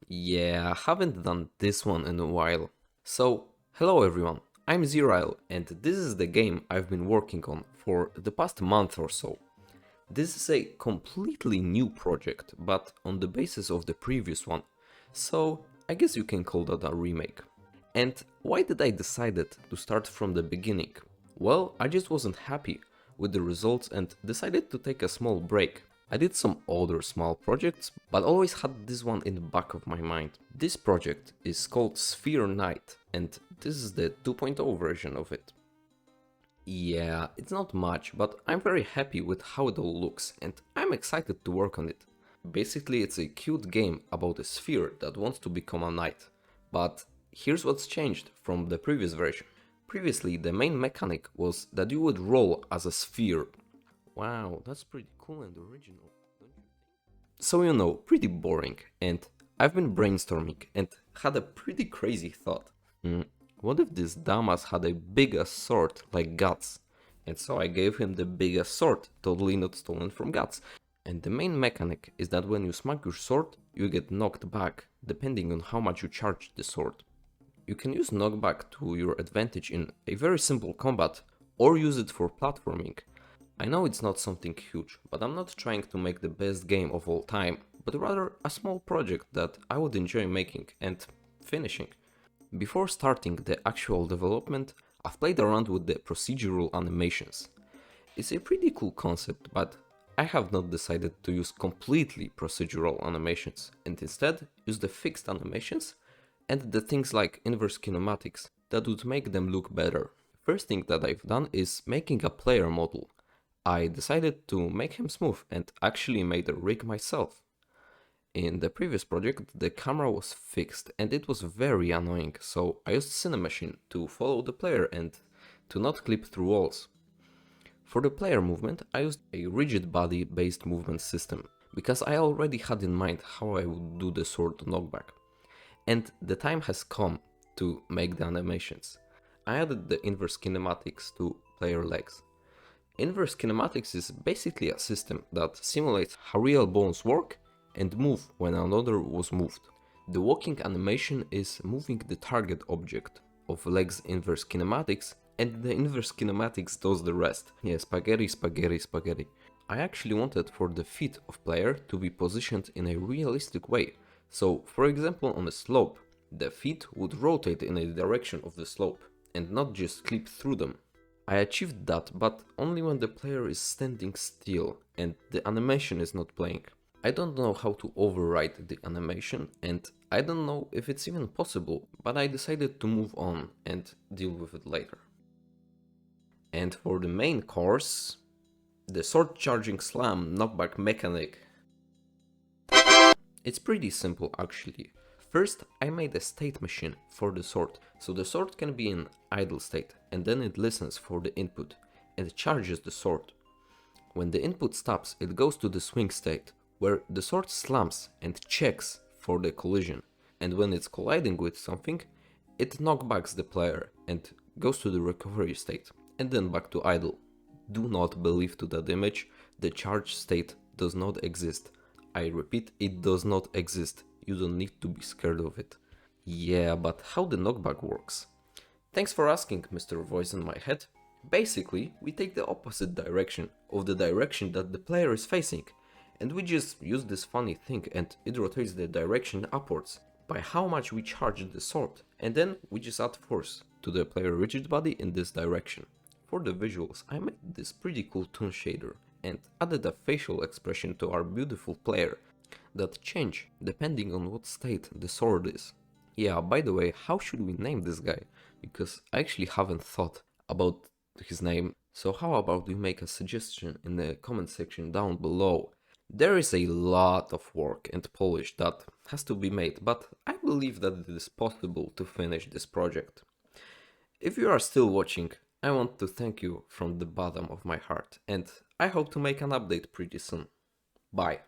Yeah, I haven't done this one in a while. So, hello everyone, I'm Zerail and this is the game I've been working on for the past month or so. This is a completely new project, but on the basis of the previous one, so I guess you can call that a remake. And why did I decided to start from the beginning? Well, I just wasn't happy with the results and decided to take a small break. I did some other small projects, but always had this one in the back of my mind. This project is called Sphere Knight, and this is the 2.0 version of it. Yeah, it's not much, but I'm very happy with how it all looks, and I'm excited to work on it. Basically, it's a cute game about a sphere that wants to become a knight. But here's what's changed from the previous version. Previously, the main mechanic was that you would roll as a sphere. Wow, that's pretty cool and original, don't you think? So pretty boring, and I've been brainstorming and had a pretty crazy thought. Hmm, what if this dumbass had a bigger sword like Guts? And so I gave him the biggest sword, totally not stolen from Guts. And the main mechanic is that when you smack your sword, you get knocked back, depending on how much you charge the sword. You can use knockback to your advantage in a very simple combat, or use it for platforming. I know it's not something huge, but I'm not trying to make the best game of all time, but rather a small project that I would enjoy making and finishing. Before starting the actual development, I've played around with the procedural animations. It's a pretty cool concept, but I have not decided to use completely procedural animations and instead use the fixed animations and the things like inverse kinematics that would make them look better. First thing that I've done is making a player model. I decided to make him smooth and actually made a rig myself. In the previous project, the camera was fixed and it was very annoying, so I used Cinemachine to follow the player and to not clip through walls. For the player movement, I used a rigid body based movement system, because I already had in mind how I would do the sword knockback. And the time has come to make the animations. I added the inverse kinematics to player legs. Inverse kinematics is basically a system that simulates how real bones work and move when another was moved. The walking animation is moving the target object of legs inverse kinematics, and the inverse kinematics does the rest. Yeah, spaghetti, spaghetti, spaghetti. I actually wanted for the feet of player to be positioned in a realistic way. So, for example, on a slope, the feet would rotate in a direction of the slope and not just clip through them. I achieved that, but only when the player is standing still and the animation is not playing. I don't know how to override the animation, and I don't know if it's even possible, but I decided to move on and deal with it later. And for the main course, the sword charging slam knockback mechanic. It's pretty simple actually. First, I made a state machine for the sword, so the sword can be in idle state, and then it listens for the input, and charges the sword. When the input stops, it goes to the swing state, where the sword slams and checks for the collision, and when it's colliding with something, it knockbacks the player and goes to the recovery state, and then back to idle. Do not believe to that image, the charge state does not exist. I repeat, it does not exist. You don't need to be scared of it. Yeah, but how the knockback works? Thanks for asking, Mr. Voice in my head. Basically, we take the opposite direction of the direction that the player is facing, and we just use this funny thing and it rotates the direction upwards by how much we charge the sword, and then we just add force to the player rigid body in this direction. For the visuals, I made this pretty cool toon shader and added a facial expression to our beautiful player that change depending on what state the sword is. Yeah, by the way, how should we name this guy? Because I actually haven't thought about his name, so how about we make a suggestion in the comment section down below. There is a lot of work and polish that has to be made, but I believe that it is possible to finish this project. If you are still watching, I want to thank you from the bottom of my heart, and I hope to make an update pretty soon. Bye.